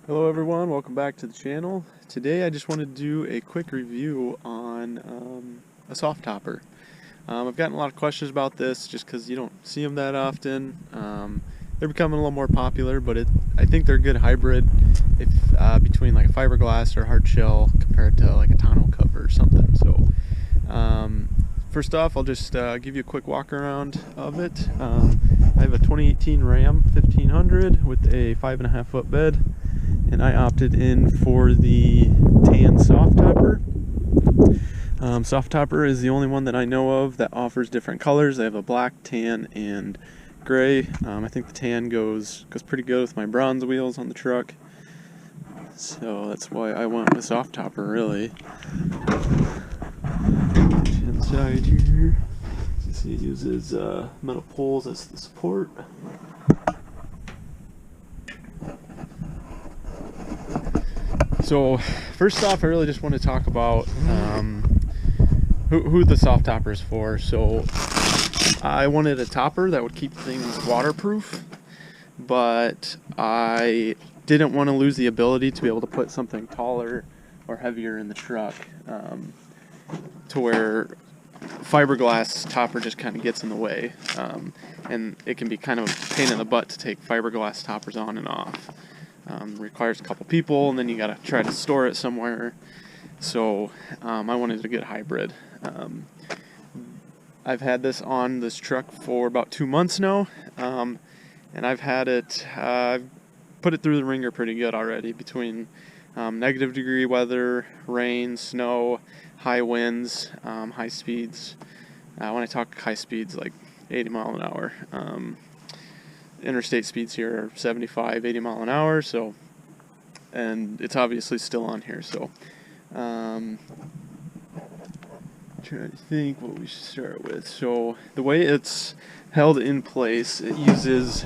Hello everyone, welcome back to the channel. Today I just wanted to do a quick review on a Softopper. I've gotten a lot of questions about this just because you don't see them that often. They're becoming a little more popular, but I think they're a good hybrid if between like a fiberglass or hard shell compared to like a tonneau cover or something. So first off, I'll just give you a quick walk around of it. I have a 2018 Ram 1500 with a 5.5 foot bed. And I opted in for the tan Softopper. Softopper is the only one that I know of that offers different colors. They have a black, tan, and gray. I think the tan goes pretty good with my bronze wheels on the truck. So that's why I went with Softopper, really. Inside here, you see it uses metal poles as the support. So first off, I really just want to talk about who the Softopper is for. So I wanted a topper that would keep things waterproof, but I didn't want to lose the ability to be able to put something taller or heavier in the truck, to where fiberglass topper just kind of gets in the way, and it can be kind of a pain in the butt to take fiberglass toppers on and off. Requires a couple people, and then you gotta try to store it somewhere. So I wanted a good hybrid. I've had this on this truck for about 2 months now, and I've had it, I've put it through the ringer pretty good already between negative degree weather, rain, snow, high winds, high speeds. When I talk high speeds, like 80 mile an hour. Interstate speeds here are 75, 80 mile an hour, so, and it's obviously still on here, so trying to think what we should start with. So the way it's held in place, it uses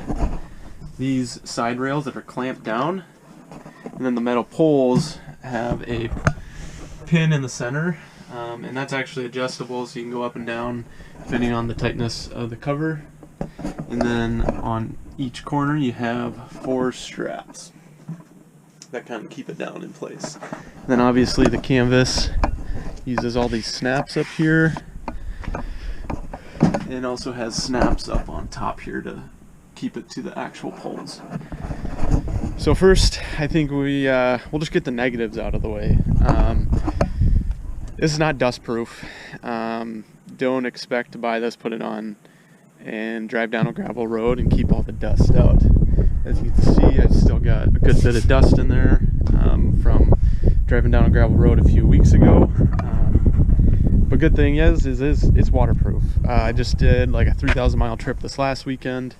these side rails that are clamped down, and then the metal poles have a pin in the center, and that's actually adjustable, so you can go up and down depending on the tightness of the cover. And then on each corner you have 4 straps that kind of keep it down in place. And then obviously the canvas uses all these snaps up here, and also has snaps up on top here to keep it to the actual poles. So first, I think we'll just get the negatives out of the way. This is not dust proof. Don't expect to buy this, put it on, and drive down a gravel road and keep all the dust out. As you can see, I still got a good bit of dust in there from driving down a gravel road a few weeks ago. But good thing is it's waterproof. I just did like a 3,000 mile trip this last weekend,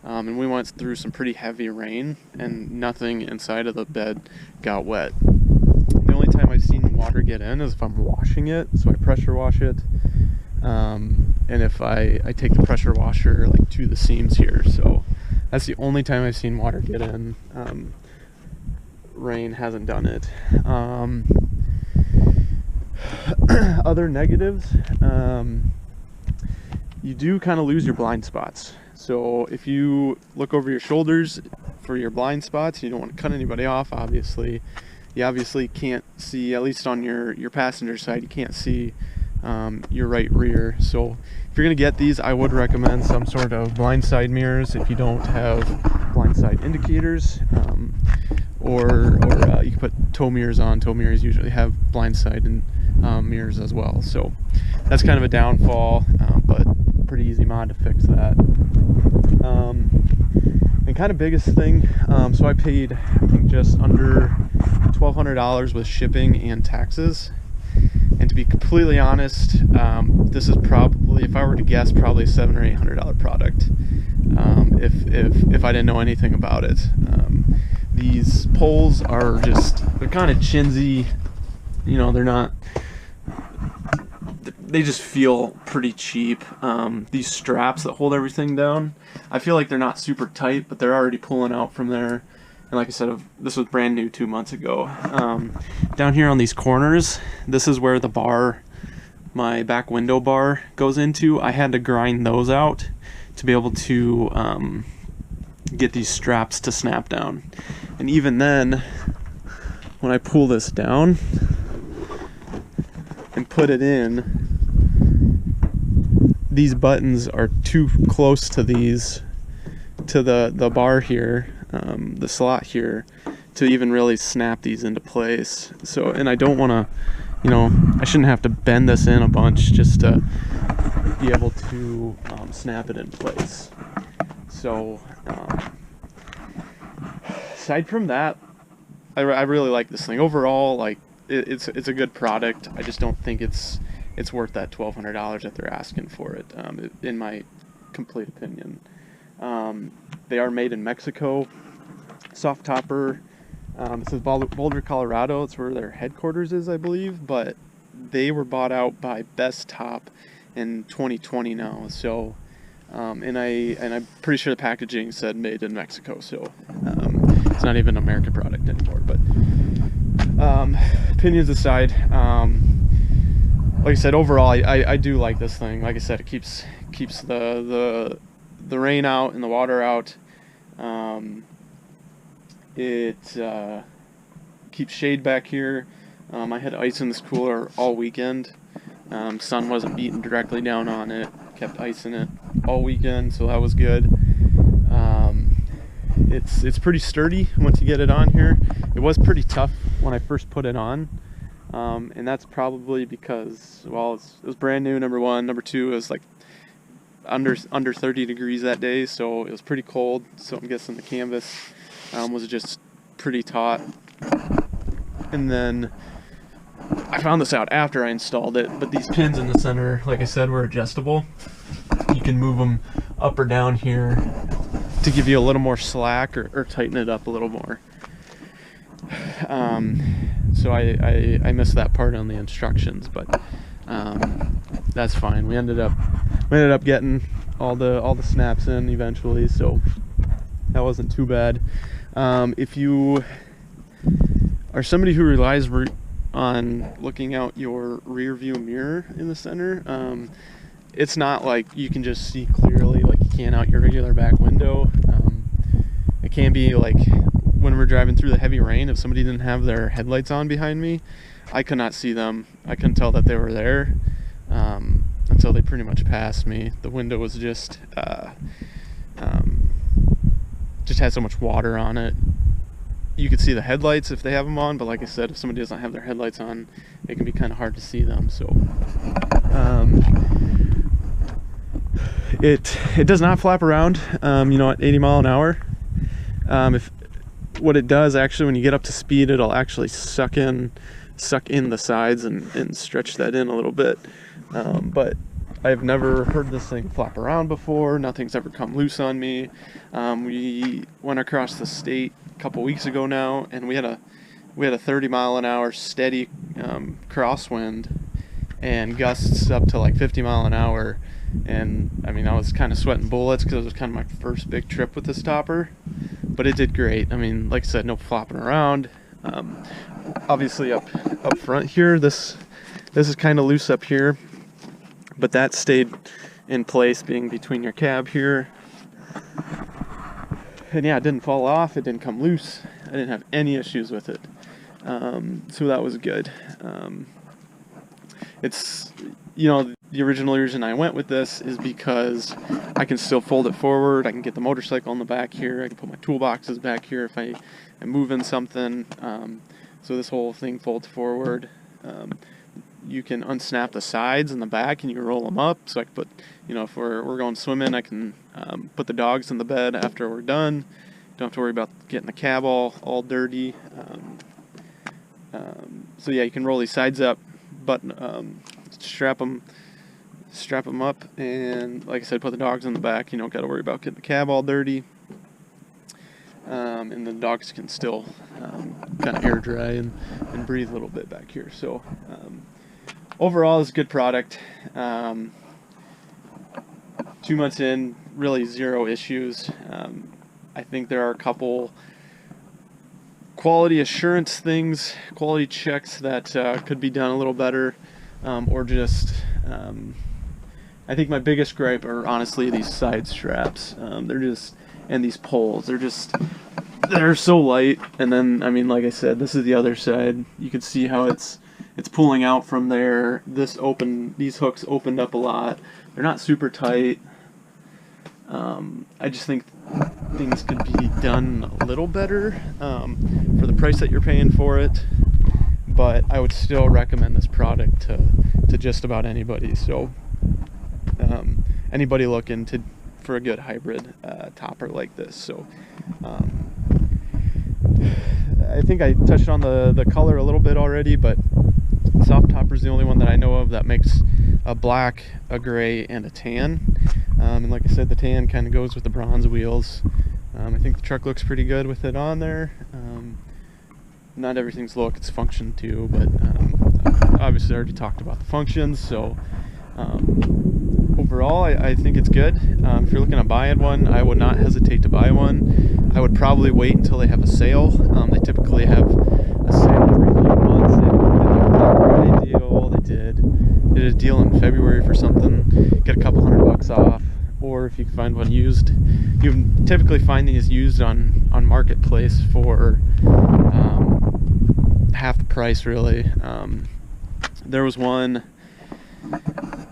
and we went through some pretty heavy rain, and nothing inside of the bed got wet. The only time I've seen water get in is if I'm washing it, so I pressure wash it. And if I take the pressure washer like to the seams here, so that's the only time I've seen water get in. Rain hasn't done it. Other negatives, you do kind of lose your blind spots. So if you look over your shoulders for your blind spots, you don't want to cut anybody off, obviously. You obviously can't see, at least on your passenger side, you can't see your right rear. So if you're going to get these, I would recommend some sort of blind side mirrors if you don't have blind side indicators, or you can put tow mirrors on. Tow mirrors usually have blind side mirrors as well, so that's kind of a downfall, but pretty easy mod to fix that. And kind of biggest thing, so I paid, I think, just under $1,200 with shipping and taxes. And to be completely honest, this is probably, if I were to guess, probably a $700 or $800 product, if I didn't know anything about it. These poles are they're kind of chintzy, you know, they just feel pretty cheap. These straps that hold everything down, I feel like they're not super tight, but they're already pulling out from there. And like I said, this was brand new 2 months ago. Down here on these corners, this is where the bar, my back window bar, goes into. I had to grind those out to be able to get these straps to snap down. And even then, when I pull this down and put it in, these buttons are too close to these, to the bar here, the slot here, to even really snap these into place. So, and I don't want to, I shouldn't have to bend this in a bunch just to be able to snap it in place. So, aside from that, I really like this thing. Overall, like, it's a good product. I just don't think it's worth that $1,200 that they're asking for it, in my complete opinion. They are made in Mexico. Softopper. It says Boulder, Colorado. It's where their headquarters is, I believe. But they were bought out by Best Top in 2020 now. So, and I'm pretty sure the packaging said made in Mexico. So, it's not even an American product anymore. But opinions aside, like I said, overall, I do like this thing. Like I said, it keeps the rain out and the water out. It keeps shade back here. I had ice in this cooler all weekend. Sun wasn't beating directly down on it. Kept ice in it all weekend, so that was good. It's pretty sturdy once you get it on here. It was pretty tough when I first put it on. And that's probably because, well, it was brand new, number one. Number two, it was like under 30 degrees that day, so it was pretty cold. So I'm guessing the canvas was just pretty taut. And then I found this out after I installed it, but these pins in the center, like I said, were adjustable. You can move them up or down here to give you a little more slack or tighten it up a little more. So I missed that part on the instructions, but that's fine. We ended up getting all the snaps in eventually, so that wasn't too bad. If you are somebody who relies on looking out your rear view mirror in the center, it's not like you can just see clearly like you can out your regular back window. It can be like when we're driving through the heavy rain, if somebody didn't have their headlights on behind me, I could not see them. I couldn't tell that they were there until they pretty much passed me. The window was just had so much water on it. You could see the headlights if they have them on, but like I said, if somebody doesn't have their headlights on, it can be kind of hard to see them. So it does not flap around, at 80 mile an hour. What it does actually, when you get up to speed, it'll actually suck in the sides and stretch that in a little bit. But I've never heard this thing flap around before. Nothing's ever come loose on me. We went across the state a couple weeks ago now, and we had a 30 mile an hour steady crosswind and gusts up to like 50 mile an hour. And I mean, I was kind of sweating bullets because it was kind of my first big trip with this topper, but it did great. I mean, like I said, no flopping around. Obviously up front here, this is kind of loose up here, but that stayed in place, being between your cab here. And yeah, it didn't fall off, it didn't come loose. I didn't have any issues with it. So that was good. It's, the original reason I went with this is because I can still fold it forward. I can get the motorcycle in the back here. I can put my toolboxes back here if I am moving something. So this whole thing folds forward. You can unsnap the sides and the back, and you can roll them up. So I can put, if we're going swimming, I can put the dogs in the bed after we're done. Don't have to worry about getting the cab all dirty. So yeah, you can roll these sides up, button, strap them up, and like I said, put the dogs in the back. You don't got to worry about getting the cab all dirty. And the dogs can still kind of air dry and breathe a little bit back here. So overall, it's a good product. 2 months in, really zero issues. I think there are a couple quality assurance things, quality checks that could be done a little better, or just I think my biggest gripe are honestly these side straps. They're just and these poles. They're so light. And then, I mean, like I said, this is the other side. You can see how it's pulling out from there. These hooks opened up a lot. They're not super tight. I just think things could be done a little better for the price that you're paying for it. But I would still recommend this product to just about anybody. So anybody looking for a good hybrid topper like this. So I think I touched on the color a little bit already, but Softopper is the only one that I know of that makes a black, a gray, and a tan. And like I said, the tan kind of goes with the bronze wheels. I think the truck looks pretty good with it on there. Not everything's look, it's function too, but obviously I already talked about the functions. So overall, I think it's good. If you're looking at buying one, I would not hesitate to buy one. I would probably wait until they have a sale. They typically have a sale every few months. They did a Black Friday deal. They did a deal in February for something. Get a couple $100 off. Or if you can find one used, you can typically find these used on Marketplace for half the price, really. There was one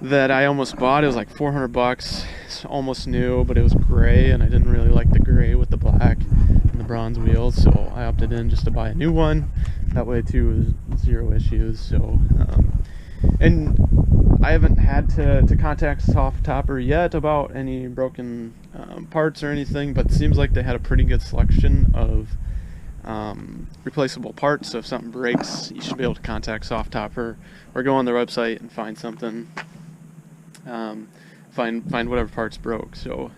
that I almost bought. It was like $400. It's almost new, but it was gray, and I didn't really like the gray with the black and the bronze wheels, so I opted in just to buy a new one. That way too was zero issues. So and I haven't had to contact Softopper yet about any broken parts or anything, but it seems like they had a pretty good selection of replaceable parts. So if something breaks, you should be able to contact Softopper or go on their website and find something, find whatever parts broke. So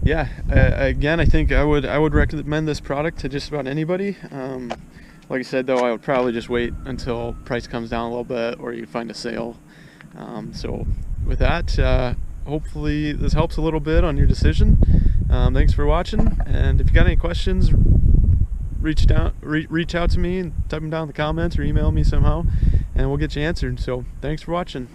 yeah, again, I think I would recommend this product to just about anybody. Like I said, though, I would probably just wait until price comes down a little bit, or you find a sale. So with that, hopefully this helps a little bit on your decision. Thanks for watching, and if you got any questions, reach out to me and type them down in the comments or email me somehow, and we'll get you answered. So thanks for watching.